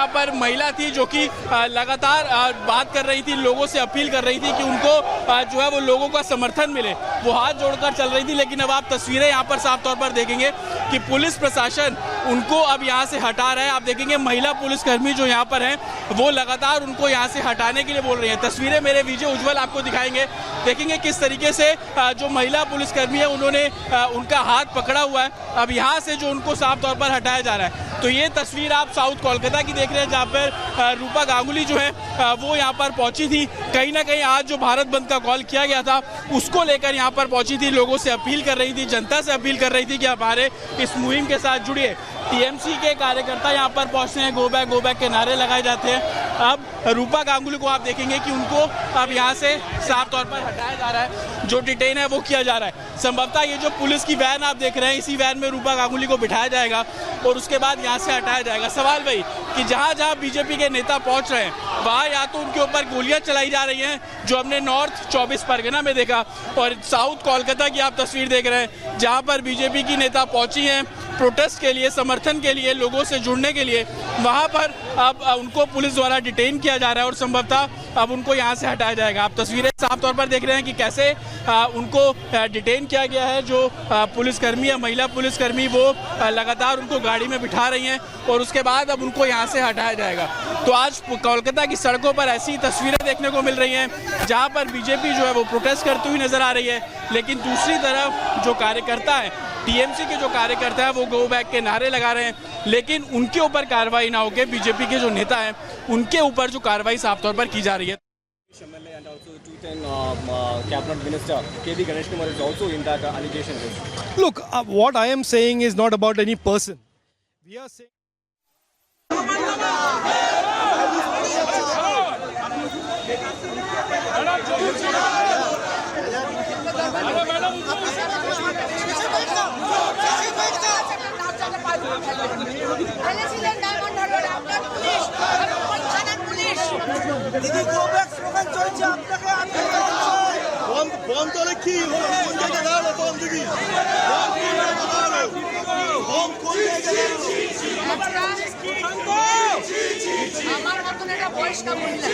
यहाँ पर महिला थी जो कि लगातार बात कर रही थी, लोगों से अपील कर रही थी कि उनको जो है वो लोगों का समर्थन मिले, वो हाथ जोड़कर चल रही थी। लेकिन अब आप तस्वीरें यहाँ पर साफ तौर पर देखेंगे कि पुलिस प्रशासन उनको अब यहाँ से हटा रहा है। आप देखेंगे महिला पुलिसकर्मी जो यहाँ पर हैं वो लगातार उनको यहाँ से हटाने के लिए बोल रही हैं। तस्वीरें मेरे विजय उज्जवल आपको दिखाएंगे, देखेंगे किस तरीके से जो महिला पुलिसकर्मी है उन्होंने उनका हाथ पकड़ा हुआ है। अब यहाँ से जो उनको साफ तौर पर हटाया जा रहा है। तो ये तस्वीर आप साउथ कोलकाता की देख रहे हैं, जहाँ पर रूपा गांगुली जो है वो यहाँ पर पहुंची थी। कहीं ना कहीं आज जो भारत बंद का कॉल किया गया था उसको लेकर यहाँ पर पहुंची थी, लोगों से अपील कर रही थी, जनता से अपील कर रही थी कि हमारे इस मुहिम के साथ जुड़िए। टीएमसी के कार्यकर्ता यहाँ पर पहुंचते हैं, गो बैक के नारे लगाए जाते हैं। अब रूपा गांगुली को आप देखेंगे कि उनको अब यहाँ से साफ तौर पर हटाया जा रहा है, जो डिटेन है वो किया जा रहा है। संभवतः ये जो पुलिस की वैन आप देख रहे हैं, इसी वैन में रूपा गांगुली को बिठाया जाएगा और उसके बाद यहाँ से हटाया जाएगा। सवाल वही कि जहाँ जहाँ बीजेपी के नेता पहुँच रहे हैं वहाँ या तो उनके ऊपर गोलियाँ चलाई जा रही हैं, जो हमने नॉर्थ 24 परगना में देखा, और साउथ कोलकाता की आप तस्वीर देख रहे हैं जहाँ पर बीजेपी की नेता पहुँची हैं प्रोटेस्ट के लिए, समर्थन के लिए, लोगों से जुड़ने के लिए। वहाँ पर अब उनको पुलिस द्वारा डिटेन किया जा रहा है और संभवतः अब उनको यहाँ से हटाया जाएगा। आप तस्वीरें साफ तौर पर देख रहे हैं कि कैसे उनको डिटेन किया गया है। जो पुलिसकर्मी है, महिला पुलिसकर्मी, वो लगातार उनको गाड़ी में बिठा रही हैं और उसके बाद अब उनको यहाँ से हटाया जाएगा। तो आज कोलकाता की सड़कों पर ऐसी तस्वीरें देखने को मिल रही हैं जहाँ पर बीजेपी जो है वो प्रोटेस्ट करती हुई नजर आ रही है, लेकिन दूसरी तरफ जो कार्यकर्ता है, टीएमसी के जो कार्यकर्ता है, वो गो बैक के नारे लगा रहे हैं, लेकिन उनके ऊपर कार्रवाई ना होकर बीजेपी के जो नेता हैं उनके ऊपर जो कार्रवाई साफ तौर पर की जा रही है। And also 210 cabinet minister KV Ganesh Kumar is also in that allegation list. Look, what I am saying is not about any person. We are saying দিদি গো ব্যাক স্লোগান চলছে, আপনাকে বম তোলে কি কোন জায়গায় দাঁড়ালো বম দিদি bomb কোন জায়গায় আমার মতন একটা বয়স্ক মহিলা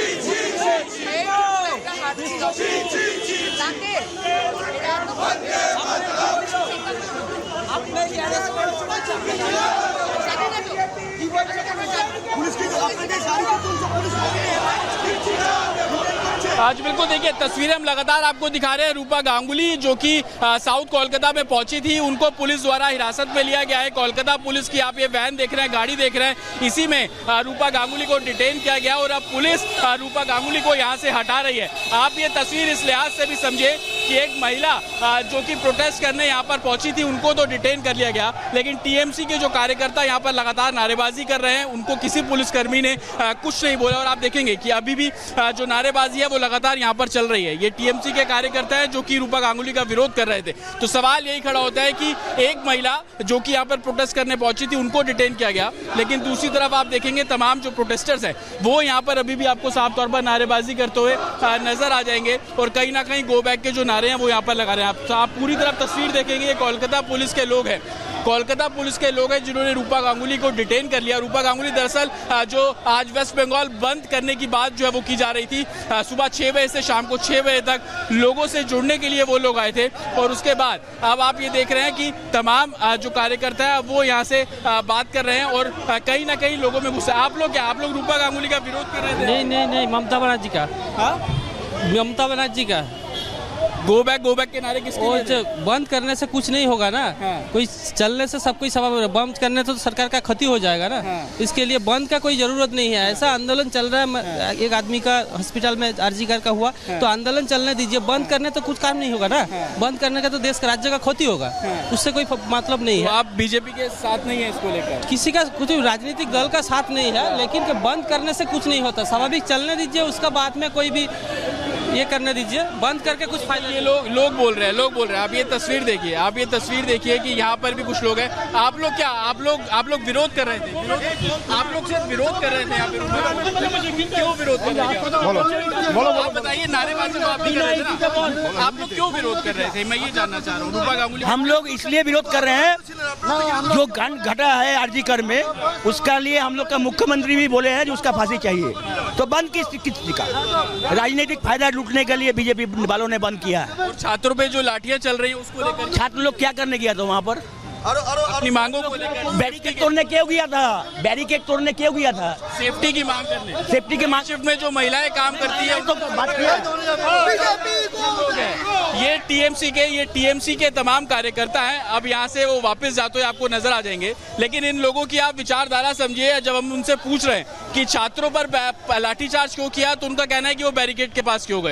आज बिल्कुल देखिए तस्वीरें हम लगातार आपको दिखा रहे हैं। रूपा गांगुली जो कि साउथ कोलकाता में पहुंची थी, उनको पुलिस द्वारा हिरासत में लिया गया है। कोलकाता पुलिस की आप ये वैन देख रहे हैं, गाड़ी देख रहे हैं, इसी में रूपा गांगुली को डिटेन किया गया और अब पुलिस रूपा गांगुली को यहां से हटा रही है। आप ये तस्वीर इस लिहाज से भी समझिए कि एक महिला जो कि प्रोटेस्ट करने यहाँ पर पहुंची थी उनको तो डिटेन कर लिया गया, लेकिन टीएमसी के जो कार्यकर्ता यहाँ पर लगातार नारेबाजी कर रहे हैं, उनको किसी पुलिसकर्मी ने कुछ नहीं बोला। और आप देखेंगे कि अभी भी जो नारेबाजी है वो लगातार यहाँ पर चल रही है। ये टीएमसी के कार्यकर्ता है जो कि रूपा गांगुली का विरोध कर रहे थे। तो सवाल यही खड़ा होता है कि एक महिला जो कि यहाँ पर प्रोटेस्ट करने पहुंची थी उनको डिटेन किया गया, लेकिन दूसरी तरफ आप देखेंगे तमाम जो प्रोटेस्टर्स हैं वो यहाँ पर अभी भी आपको साफ तौर पर नारेबाजी करते हुए नजर आ जाएंगे और कहीं ना कहीं गो बैक के जो नारे हैं वो यहाँ पर लगा रहे हैं। आप पूरी तरफ तस्वीर देखेंगे, कोलकाता पुलिस के लोग हैं, कोलकाता पुलिस के लोग हैं जिन्होंने रूपा गांगुली को डिटेन कर लिया। रूपा गांगुली दरअसल जो आज वेस्ट बंगाल बंद करने की बात जो है वो की जा रही थी, सुबह 6 बजे से शाम को 6 बजे तक लोगों से जुड़ने के लिए वो लोग आए थे और उसके बाद अब आप ये देख रहे हैं कि तमाम जो कार्यकर्ता है वो यहाँ से बात कर रहे हैं और कहीं ना कहीं लोगों में गुस्सा। आप लोग क्या, आप लोग रूपा गांगुली का विरोध कर रहे थे? नहीं, ममता बनर्जी का। ममता बनर्जी का गो बैक के नारे किसके लिए थे? बंद करने से कुछ नहीं होगा ना। कोई चलने से सब कोई सवाल, बंद करने से तो सरकार का क्षति हो जाएगा ना। इसके लिए बंद का कोई जरूरत नहीं है। ऐसा आंदोलन चल रहा है, एक आदमी का हॉस्पिटल में आरजीकर का हुआ, तो आंदोलन चलने दीजिए। बंद करने तो कुछ काम नहीं होगा ना। बंद करने का तो देश का, राज्य का क्षति होगा, उससे कोई मतलब नहीं है। आप बीजेपी के साथ नहीं है इसको लेकर? किसी का कुछ राजनीतिक दल का साथ नहीं है, लेकिन बंद करने से कुछ नहीं होता। स्वाभाविक चलने दीजिए, उसका बाद में कोई भी ये करने दीजिए, बंद करके कुछ फायदा। ये लोग बोल रहे हैं आप ये तस्वीर देखिए कि यहाँ पर भी कुछ लोग हैं। आप लोग विरोध कर रहे थे, आप लोग सिर्फ विरोध कर रहे थे यहाँ पे, क्यों विरोध कर रहे थे? आप बताइए, नारेबाजी तो आप भी कर रहे थे ना, आप लोग क्यों विरोध कर रहे थे? मैं ये जानना चाह रहा हूँ। रूपा गांगुली, हम लोग इसलिए विरोध कर रहे हैं, जो कांड घटा है आरजी कर में, उसका लिए हम लोग का मुख्यमंत्री भी बोले हैं कि उसका फांसी चाहिए। तो बंद किस का? राजनीतिक फायदा लूटने के लिए बीजेपी वालों ने बंद किया है। और छात्रों पे जो लाठियां चल रही हैं उसको लेकर छात्र लोग क्या करने गया था वहाँ पर? अपनी मांगों को लेकर बैरिकेड तोड़ने क्यों गया था? बैरिकेड तोड़ने क्यों गया था? सेफ्टी की मांग करने। सेफ्टी के मांग शिफ्ट में जो महिलाएं काम करती है तो बात किया। ये टीएमसी के तमाम कार्यकर्ता हैं। अब यहाँ से वो वापस जाते हुए आपको नजर आ जाएंगे, लेकिन इन लोगों की आप विचारधारा समझिए। जब हम उनसे पूछ रहे हैं कि छात्रों पर लाठीचार्ज क्यों किया, तो उनका कहना है कि वो बैरिकेड के पास क्यों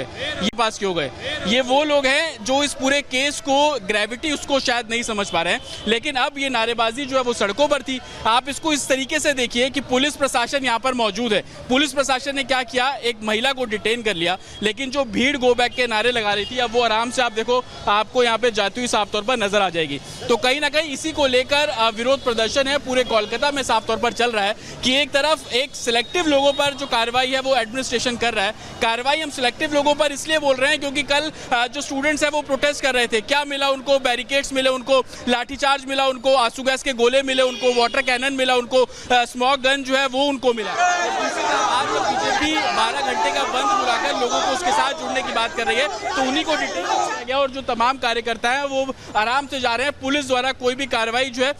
गए। ये वो लोग हैं जो इस पूरे केस को ग्रेविटी उसको शायद नहीं समझ पा रहे हैं, लेकिन अब ये नारेबाजी जो है वो सड़कों पर थी। आप इसको इस तरीके से देखिए कि पुलिस प्रशासन यहाँ पर मौजूद है। पुलिस प्रशासन ने क्या किया, एक महिला को डिटेन कर लिया, लेकिन जो भीड़ गो बैक के नारे लगा रही थी, अब वो आराम से आप देखो, आपको यहाँ पे जाती हुई साफ तौर पर नजर आ जाएगी। तो कहीं ना कहीं इसी को लेकर विरोध प्रदर्शन है पूरे कोलकाता में साफ तौर पर चल रहा है कि एक तरफ एक सिलेक्टिव लोगों पर जो कार्रवाई है वो एडमिनिस्ट्रेशन कर रहा है। कार्रवाई हम सिलेक्टिव लोगों पर इसलिए बोल रहे हैं क्योंकि कल जो स्टूडेंट्स हैं वो प्रोटेस्ट कर रहे थे। क्या मिला उनको? बैरिकेड्स मिले, उनको लाठीचार्ज मिला, उनको आंसू गैस के गोले मिले, उनको वाटर कैनन मिला, उनको स्मोक गन जो है वो उनको मिला। आज बीजेपी 12 घंटे का बंद बुलाकर लोगों को उसके साथ जुड़ने की बात कर रही है, तो उन्हीं को डिटेन किया गया और जो तमाम कार्यकर्ता हैं वो आराम से जा रहे हैं। पुलिस द्वारा कोई भी कार्रवाई जो है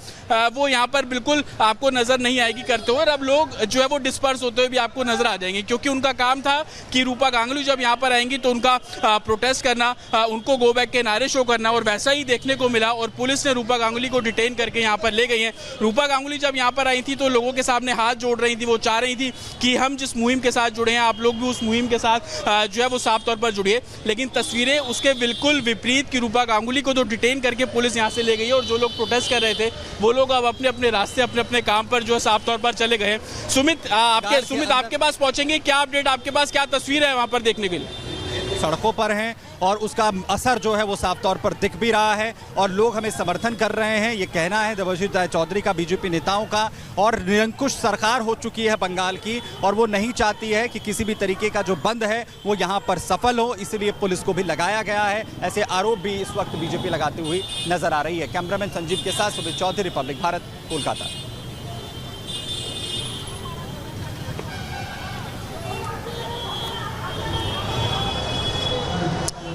वो यहाँ पर बिल्कुल आपको नजर नहीं आएगी करते हुए। अब लोग जो है वो डिस्पर्स होते हुए भी आपको नजर आ जाएंगे, क्योंकि उनका काम था कि रूपा गांगुली जब यहाँ पर आएंगी तो उनका प्रोटेस्ट करना, उनको गो बैक के नारे शो करना, और वैसा ही देखने को मिला। और पुलिस ने रूपा गांगुली को डिटेन करके यहाँ पर ले गई हैं। रूपा गांगुली जब यहाँ पर आई थी तो लोगों के सामने हाथ जोड़ रही थी, वो चाह रही थी कि हम जिस मुहिम के साथ जुड़े हैं आप लोग भी उस मुहिम के साथ जो है वो साफ तौर पर जुड़िए। लेकिन तस्वीरें उसके बिल्कुल विपरीत कि रूपा गांगुली को तो डिटेन करके पुलिस यहाँ से ले गई है, और जो लोग प्रोटेस्ट कर रहे थे वो लोग अब अपने अपने रास्ते अपने अपने काम पर जो है साफ तौर पर चले गए। सुमित आपके पास पहुंचेंगे, क्या अपडेट आपके पास, क्या तस्वीर है वहाँ पर देखने के लिए? सड़कों पर हैं और उसका असर जो है वो साफ तौर पर दिख भी रहा है और लोग हमें समर्थन कर रहे हैं। ये कहना है देवांशु चौधरी का, बीजेपी नेताओं का। और निरंकुश सरकार हो चुकी है बंगाल की और वो नहीं चाहती है कि किसी भी तरीके का जो बंद है वो यहाँ पर सफल हो, इसलिए पुलिस को भी लगाया गया है। ऐसे आरोप भी इस वक्त बीजेपी लगाती हुई नजर आ रही है। कैमरामैन संजीव के साथ सुमित चौधरी, रिपब्लिक भारत, कोलकाता।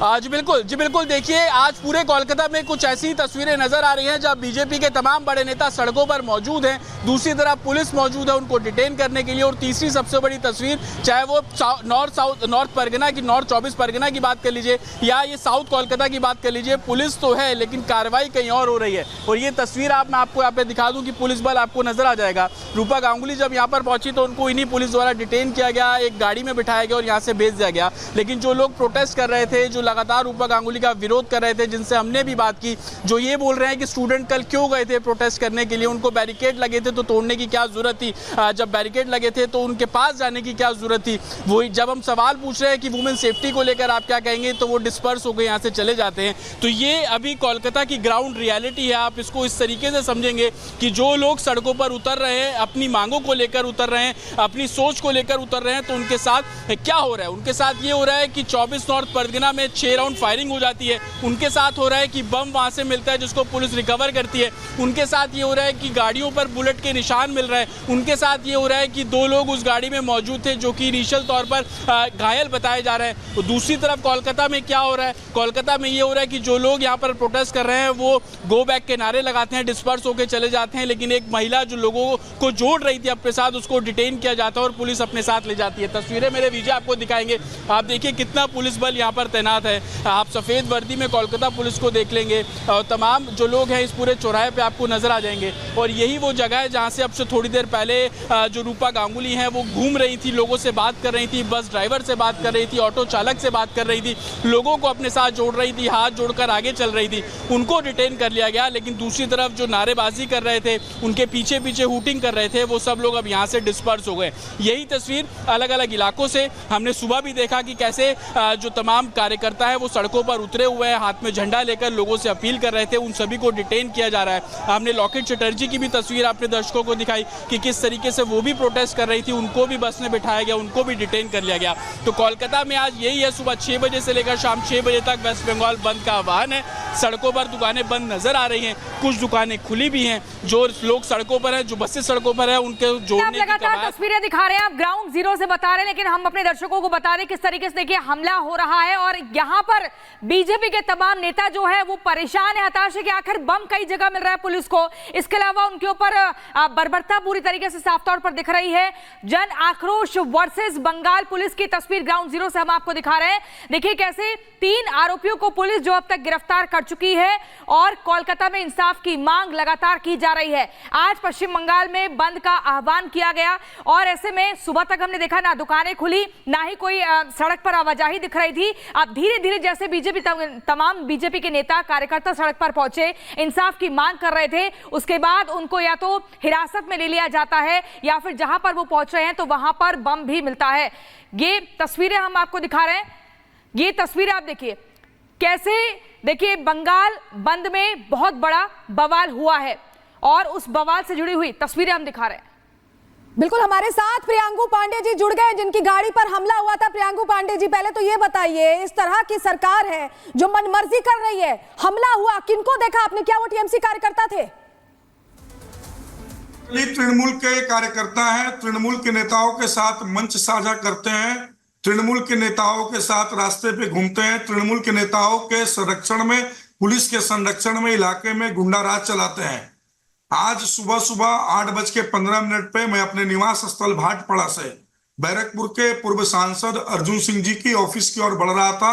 जी बिल्कुल देखिए, आज पूरे कोलकाता में कुछ ऐसी तस्वीरें नजर आ रही हैं जब बीजेपी के तमाम बड़े नेता सड़कों पर मौजूद हैं, दूसरी तरफ पुलिस मौजूद है उनको डिटेन करने के लिए, और तीसरी सबसे बड़ी तस्वीर, चाहे वो नॉर्थ 24 परगना की बात कर लीजिए या ये साउथ कोलकाता की बात कर लीजिए, पुलिस तो है लेकिन कार्रवाई कहीं और हो रही है। और ये तस्वीर मैं आपको यहाँ पे दिखा दूँ कि पुलिस बल आपको नजर आ जाएगा। रूपा गांगुली जब यहाँ पर पहुंची तो उनको इन्हीं पुलिस द्वारा डिटेन किया गया, एक गाड़ी में बिठाया गया और यहाँ से भेज दिया गया। लेकिन जो लोग प्रोटेस्ट कर रहे थे, जो लगातार रूपा गांगुली का विरोध कर रहे थे, जिनसे हमने भी बात की, जो ये बोल रहे हैं कि स्टूडेंट कल क्यों गए थे प्रोटेस्ट करने के लिए, उनको बैरिकेड लगे थे तो तोड़ने की क्या जरूरत थी, जब बैरिकेड लगे थे तो उनके पास जाने की क्या जरूरत थी। वो जब हम सवाल पूछ रहे हैं कि वुमेन सेफ्टी को लेकर आप क्या कहेंगे, तो वो डिस्पर्स होकर यहाँ से चले जाते हैं। तो ये अभी कोलकाता की ग्राउंड रियलिटी है। आप इसको इस तरीके से समझेंगे कि जो लोग सड़कों पर उतर रहे हैं, अपनी मांगों को लेकर उतर रहे हैं, अपनी सोच को लेकर उतर रहे हैं, तो उनके साथ क्या हो रहा है? उनके साथ ये हो रहा है कि 24 नॉर्थ परगना में 6 राउंड फायरिंग हो जाती है। उनके साथ हो रहा है कि बम वहां से मिलता है जिसको पुलिस रिकवर करती है। उनके साथ ये हो रहा है कि गाड़ियों पर बुलेट के निशान मिल रहे हैं। उनके साथ ये हो रहा है कि 2 लोग उस गाड़ी में मौजूद थे जो कि इनिशियल तौर पर घायल बताए जा रहे हैं। तो दूसरी तरफ कोलकाता में क्या हो रहा है? कोलकाता में ये हो रहा है कि जो लोग यहाँ पर प्रोटेस्ट कर रहे हैं वो गो बैक के नारे लगाते हैं, डिस्पर्स होकर चले जाते हैं, लेकिन एक महिला जो लोगों को जोड़ रही थी अपने साथ, उसको डिटेन किया जाता है और पुलिस अपने साथ ले जाती है। तस्वीरें मेरे विजय आपको दिखाएंगे। आप देखिए कितना पुलिस बल यहाँ पर तैनात है। आप सफेद वर्दी में कोलकाता पुलिस को देख लेंगे और तमाम जो लोग हैं इस पूरे चौराहे पे आपको नजर आ जाएंगे। और यही वो जगह है जहां से अब से थोड़ी देर पहले जो रूपा गांगुली हैं वो घूम रही थी, लोगों से बात कर रही थी, बस ड्राइवर से बात कर रही थी, ऑटो चालक से बात कर रही थी, लोगों को अपने साथ जोड़ रही थी, हाथ जोड़कर आगे चल रही थी, उनको डिटेन कर लिया गया। लेकिन दूसरी तरफ जो नारेबाजी कर रहे थे, उनके पीछे पीछे हूटिंग कर रहे थे, वो सब लोग अब यहाँ से डिस्पर्स हो गए। यही तस्वीर अलग अलग इलाकों से हमने सुबह भी देखा कि कैसे जो तमाम कार्यकर्ता है वो सड़कों पर उतरे हुए हैं, हाथ में झंडा लेकर लोगों से अपील कर रहे थे, उन सभी को डिटेन किया जा रहा है। हमने लॉकेट चटर्जी की भी तस्वीर अपने दर्शकों को दिखाई कि किस तरीके से वो भी प्रोटेस्ट कर रही थी, उनको भी बस में बिठाया गया, उनको भी डिटेन कर लिया गया। तो कोलकाता में आज यही है, सुबह 6 बजे से लेकर शाम 6 बजे तक वेस्ट बंगाल बंद का आह्वान है। सड़कों पर दुकानें बंद नजर आ रही हैं, कुछ दुकानें खुली भी हैं। जो लोग सड़कों पर हैं, जो बसें सड़कों पर हैं, उनके जोड़ने की लगातार तस्वीरें दिखा रहे हैं, आप ग्राउंड जीरो से बता रहे हैं, लेकिन हम अपने दर्शकों को बता दें किस तरीके से देखिए हमला हो रहा है। और यहाँ पर बीजेपी के तमाम नेता जो है वो परेशान है, हताश है कि आखिर बम कई जगह मिल रहा है पुलिस को। इसके अलावा उनके ऊपर बर्बरता पूरी तरीके से साफ तौर पर दिख रही है। जन आक्रोश वर्सेस बंगाल पुलिस की तस्वीर ग्राउंड जीरो से हम आपको दिखा रहे हैं। देखिए कैसे 3 आरोपियों को पुलिस जो अब तक गिरफ्तार कर चुकी है और कोलकाता में इंसाफ की मांग लगातार की जा रही है। आज पश्चिम बंगाल में बंद का आह्वान किया गया और ऐसे में सुबह तक हमने देखा ना दुकानें खुली, ना ही कोई सड़क पर आवाजाही दिख रही थी। अब धीरे धीरे जैसे तमाम बीजेपी के नेता कार्यकर्ता सड़क पर पहुंचे, इंसाफ की मांग कर रहे थे, उसके बाद उनको या तो हिरासत में ले लिया जाता है या फिर जहां पर वो पहुंच रहे हैं तो वहां पर बम भी मिलता है। ये तस्वीरें हम आपको दिखा रहे हैं, ये तस्वीरें आप देखिए कैसे, देखिए बंगाल बंद में बहुत बड़ा बवाल हुआ है और उस बवाल से जुड़ी हुई तस्वीरें हम दिखा रहे हैं। बिल्कुल, हमारे साथ प्रियांकु पांडे जी जुड़ गए जिनकी गाड़ी पर हमला हुआ था। प्रियांकु पांडे जी, पहले तो ये बताइए, इस तरह की सरकार है जो मनमर्जी कर रही है, हमला हुआ, किनको देखा आपने, क्या वो टीएमसी कार्यकर्ता थे? तृणमूल के कार्यकर्ता हैं, तृणमूल के नेताओं के साथ मंच साझा करते हैं, तृणमूल के नेताओं के साथ रास्ते पे घूमते हैं, तृणमूल के नेताओं के संरक्षण में, पुलिस के संरक्षण में इलाके में गुंडा राज चलाते हैं। आज सुबह 8:15 पे मैं अपने निवास स्थल भाटपड़ा से बैरकपुर के पूर्व सांसद अर्जुन सिंह जी की ऑफिस की ओर बढ़ रहा था।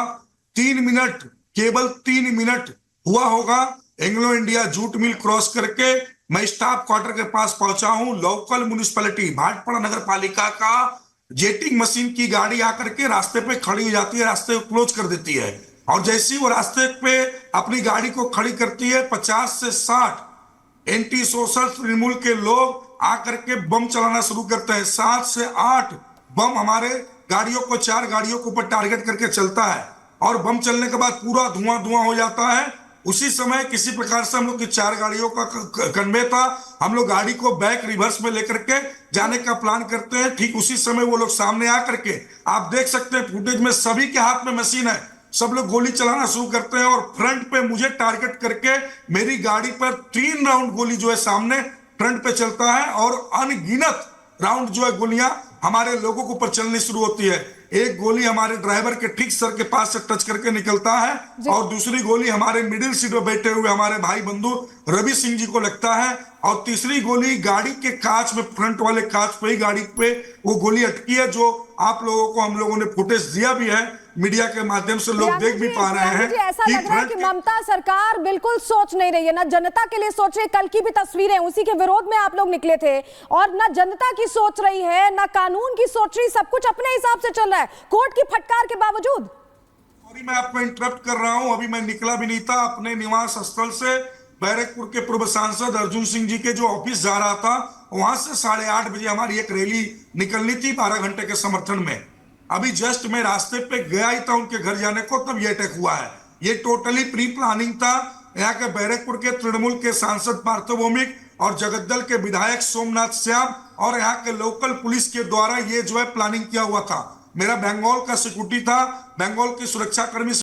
3 मिनट, केवल 3 मिनट हुआ होगा, Anglo India jute mill cross करके मैं स्टाफ क्वार्टर के पास पहुंचा हूं। लोकल म्युनिसिपैलिटी भाटपड़ा नगर पालिका का जेटिंग मशीन की गाड़ी आकर के रास्ते पे खड़ी हो जाती है, रास्ते को क्लोज कर देती है और जैसे ही वो रास्ते पे अपनी गाड़ी को खड़ी करती है, 50 से 60 एंटी सोशल तृणमूल के लोग आकर के बम चलाना शुरू करते हैं। 7 से 8 बम हमारे गाड़ियों को, 4 गाड़ियों के ऊपर टारगेट करके चलता है और बम चलने के बाद पूरा धुआं हो जाता है। उसी समय किसी प्रकार से हम लोग की 4 गाड़ियों का कन्वे था, हम लोग गाड़ी को बैक रिवर्स में लेकर के जाने का प्लान करते हैं। ठीक उसी समय वो लोग सामने आकर के, आप देख सकते हैं फुटेज में, सभी के हाथ में मशीन है, सब लोग गोली चलाना शुरू करते हैं और फ्रंट पे मुझे टारगेट करके मेरी गाड़ी पर 3 राउंड गोली जो है सामने फ्रंट पे चलता है और अनगिनत राउंड जो है गोलियां हमारे लोगों के ऊपर चलनी शुरू होती है। एक गोली हमारे ड्राइवर के ठीक सर के पास से टच करके निकलता है और दूसरी गोली हमारे मिडिल सीट में बैठे हुए हमारे भाई बंधु रवि सिंह जी को लगता है और तीसरी गोली गाड़ी के कांच में, फ्रंट वाले कांच पे ही गाड़ी पे वो गोली अटकी है, जो आप लोगों को हम लोगों ने फुटेज दिया भी है, मीडिया के माध्यम से लोग देख भी पा रहे हैं। ऐसा लग रहा है कि ममता सरकार बिल्कुल सोच नहीं रही है, ना जनता के लिए सोच रही। कल की भी तस्वीरें उसी के विरोध में आप लोग निकले थे और ना जनता की सोच रही है, ना कानून की सोच रही, सब कुछ अपने हिसाब से चल रहा है कोर्ट की फटकार के बावजूद। मैं आपको इंटरप्ट कर रहा हूं, अभी मैं निकला भी नहीं था अपने निवास स्थल से। बैरकपुर के पूर्व सांसद अर्जुन सिंह जी के जो ऑफिस जा रहा था, वहां से 8:30 बजे हमारी एक रैली निकलनी थी 12 घंटे के समर्थन में। अभी जस्ट मैं रास्ते पे गया ही था उनके घर जाने को, तब ये अटैक हुआ है। ये टोटली प्री प्लानिंग था। यहाँ के बैरकपुर के तृणमूल के सांसद पार्थ भौमिक और जगद्दल के विधायक सोमनाथ श्याम और यहाँ के लोकल पुलिस के द्वारा ये जो है प्लानिंग किया हुआ था। मेरा बंगाल का सिक्योरिटी था, बंगाल की सुरक्षा कर्मी